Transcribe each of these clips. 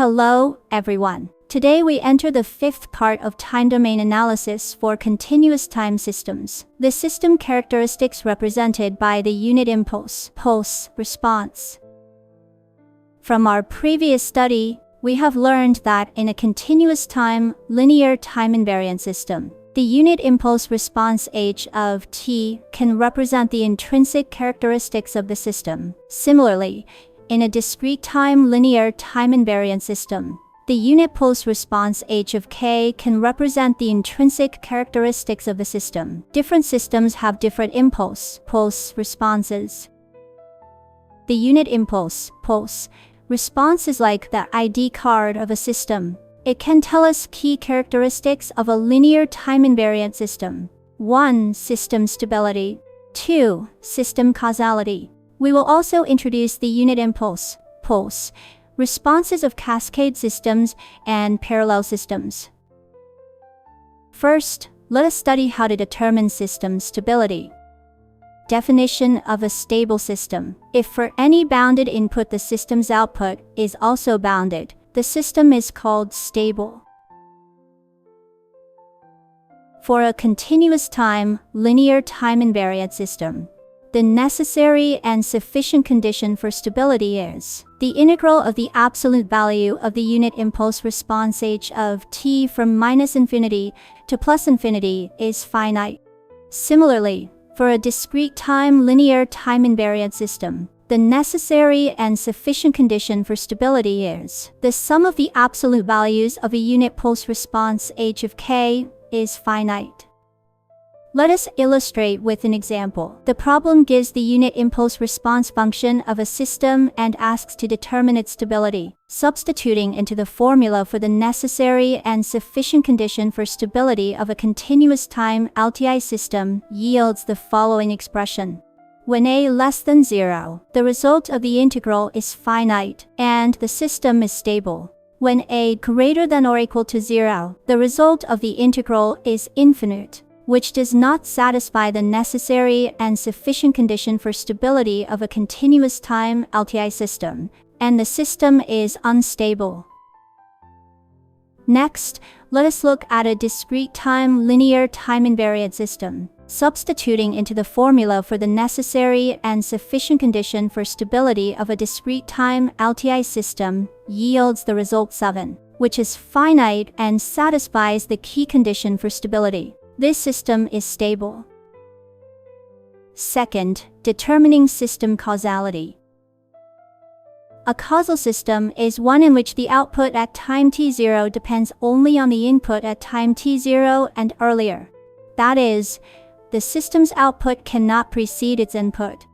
Hello, everyone. Today we enter the fifth part of time domain analysis for continuous time systems. The system characteristics represented by the unit impulse, pulse, response. From our previous study, we have learned that in a continuous time, linear time invariant system, the unit impulse response h of t can represent the intrinsic characteristics of the system. Similarly, in a discrete time linear time invariant system, the unit pulse response h of k can represent the intrinsic characteristics of the system. Different systems have different impulse, pulse responses. The unit impulse, pulse, response is like the ID card of a system. It can tell us key characteristics of a linear time invariant system. 1. System stability. 2. System causality. We will also introduce the unit impulse, pulse, responses of cascade systems and parallel systems. First, let us study how to determine system stability. Definition of a stable system. If for any bounded input the system's output is also bounded, the system is called stable. For a continuous time, linear time invariant system, the necessary and sufficient condition for stability is the integral of the absolute value of the unit impulse response h of t from -infinity to +infinity is finite. Similarly, for a discrete time linear time invariant system, the necessary and sufficient condition for stability is the sum of the absolute values of a unit pulse response h of k is finite. Let us illustrate with an example. The problem gives the unit impulse response function of a system and asks to determine its stability. Substituting into the formula for the necessary and sufficient condition for stability of a continuous time LTI system yields the following expression. When a less than 0, the result of the integral is finite and the system is stable. When a greater than or equal to 0, the result of the integral is infinite, which does not satisfy the necessary and sufficient condition for stability of a continuous time LTI system, and the system is unstable. Next, let us look at a discrete time linear time invariant system. Substituting into the formula for the necessary and sufficient condition for stability of a discrete time LTI system yields the result 7, which is finite and satisfies the key condition for stability. This system is stable. Second, determining system causality. A causal system is one in which the output at time t0 depends only on the input at time t0 and earlier. That is, the system's output cannot precede its input.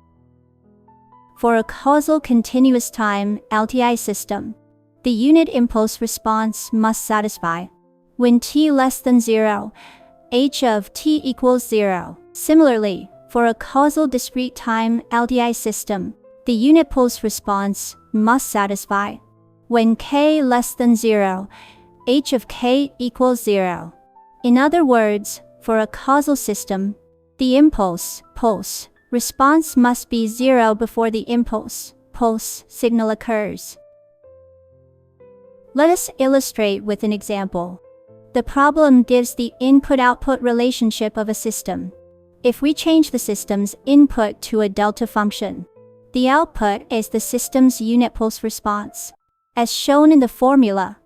For a causal continuous time LTI system, the unit impulse response must satisfy when t less than 0, h of t equals 0. Similarly, for a causal discrete time LTI system, the unit pulse response must satisfy when k less than 0, h of k equals 0. In other words, for a causal system, the impulse, pulse, response must be 0 before the impulse, pulse signal occurs. Let us illustrate with an example. The problem gives the input-output relationship of a system. If we change the system's input to a delta function, the output is the system's unit pulse response. As shown in the formula,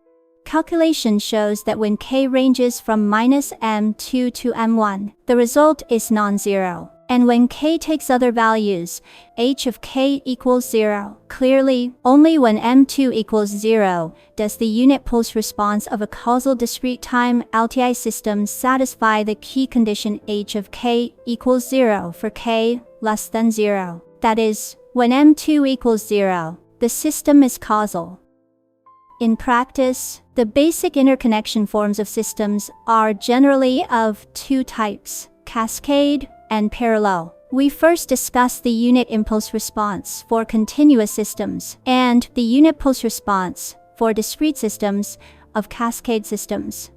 calculation shows that when k ranges from -m2 to m1, the result is non-zero. And when k takes other values, h of k equals 0. Clearly, only when m2 equals 0 does the unit pulse response of a causal discrete time LTI system satisfy the key condition h of k equals 0 for k less than 0. That is, when m2 equals 0, the system is causal. In practice, the basic interconnection forms of systems are generally of two types, cascade and parallel. We first discussed the unit impulse response for continuous systems and the unit pulse response for discrete systems of cascade systems.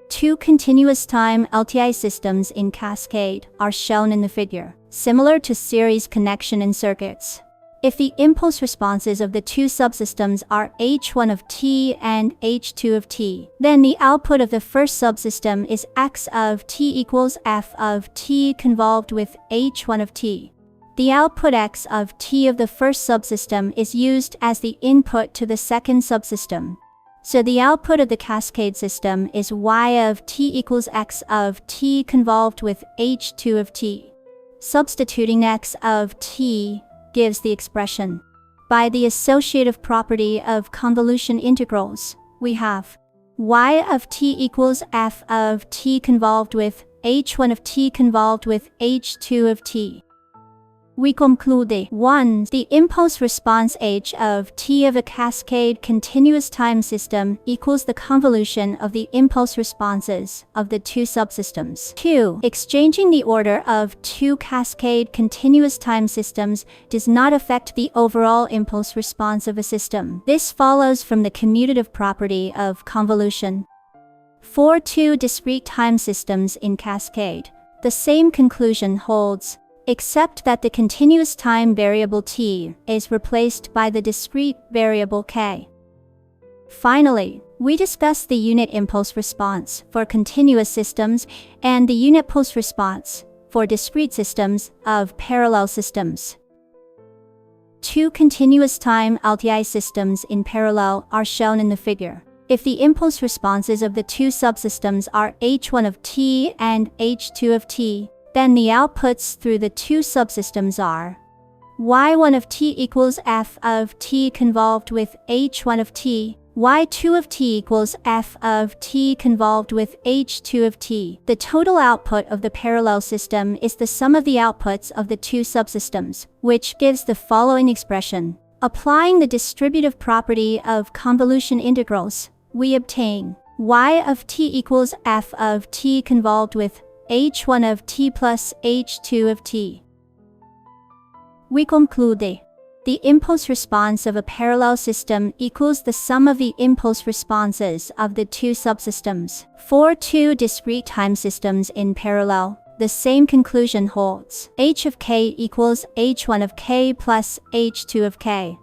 Two continuous time LTI systems in cascade are shown in the figure. Similar to series connection in circuits, If the impulse responses of the two subsystems are h1 of t and h2 of t, then the output of the first subsystem is x of t equals f of t convolved with h1 of t. The output x of t of the first subsystem is used as the input to the second subsystem. So the output of the cascade system is y of t equals x of t convolved with h2 of t. Substituting x of t gives the expression. By the associative property of convolution integrals, we have y of t equals f of t convolved with h1 of t convolved with h2 of t. We conclude 1. The impulse response h of t of a cascade continuous time system equals the convolution of the impulse responses of the two subsystems. 2. Exchanging the order of two cascade continuous time systems does not affect the overall impulse response of a system. This follows from the commutative property of convolution. For two discrete time systems in cascade, the same conclusion holds, except that the continuous time variable t is replaced by the discrete variable k. Finally, we discuss the unit impulse response for continuous systems and the unit pulse response for discrete systems of parallel systems. Two continuous time LTI systems in parallel are shown in the figure. If the impulse responses of the two subsystems are h1 of t and h2 of t, then the outputs through the two subsystems are y1 of t equals f of t convolved with h1 of t, y2 of t equals f of t convolved with h2 of t. The total output of the parallel system is the sum of the outputs of the two subsystems, which gives the following expression. Applying the distributive property of convolution integrals, we obtain y of t equals f of t convolved with h1 of t plus h2 of t. We conclude the impulse response of a parallel system equals the sum of the impulse responses of the two subsystems. For two discrete time systems in parallel, the same conclusion holds. H of k equals h1 of k plus h2 of k.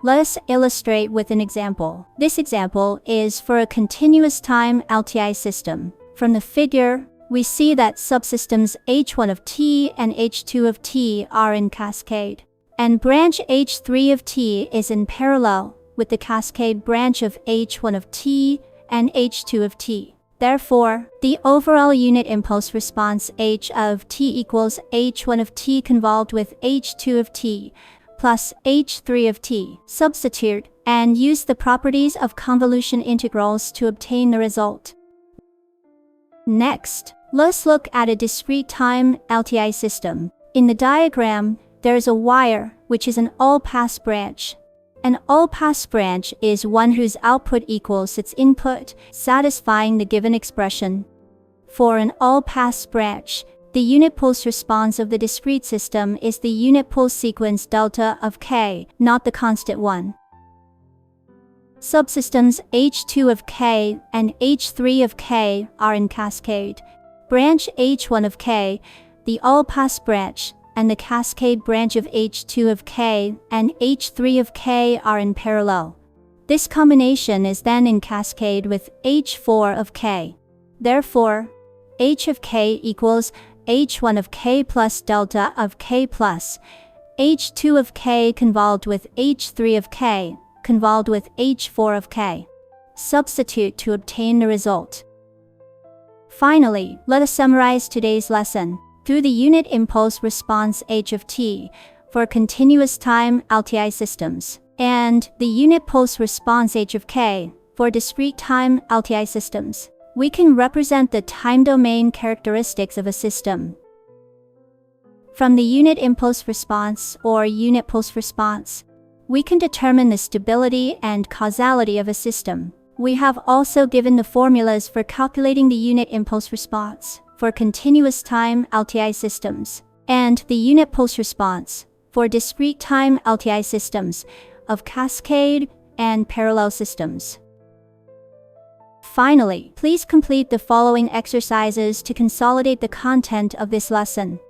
Let us illustrate with an example. This example is for a continuous time LTI system. From the figure, we see that subsystems h1 of t and h2 of t are in cascade, and branch h3 of t is in parallel with the cascade branch of h1 of t and h2 of t. Therefore, the overall unit impulse response h of t equals h1 of t convolved with h2 of t plus h3 of t. Substitute and use the properties of convolution integrals to obtain the result. Next, let's look at a discrete time LTI system. In the diagram, there is a wire, which is an all-pass branch. An all-pass branch is one whose output equals its input, satisfying the given expression. For an all-pass branch, the unit pulse response of the discrete system is the unit pulse sequence delta of k, not the constant one. Subsystems h2 of k and h3 of k are in cascade. Branch h1 of k, the all-pass branch, and the cascade branch of h2 of k and h3 of k are in parallel. This combination is then in cascade with h4 of k. Therefore, h of k equals h1 of k plus delta of k plus h2 of k convolved with h3 of k convolved with h4 of k. Substitute to obtain the result. Finally, let us summarize today's lesson. Through the unit impulse response h of t for continuous time LTI systems, and the unit pulse response h of k for discrete time LTI systems, we can represent the time domain characteristics of a system. From the unit impulse response or unit pulse response, we can determine the stability and causality of a system. We have also given the formulas for calculating the unit impulse response for continuous time LTI systems, and the unit pulse response for discrete time LTI systems of cascade and parallel systems. Finally, please complete the following exercises to consolidate the content of this lesson.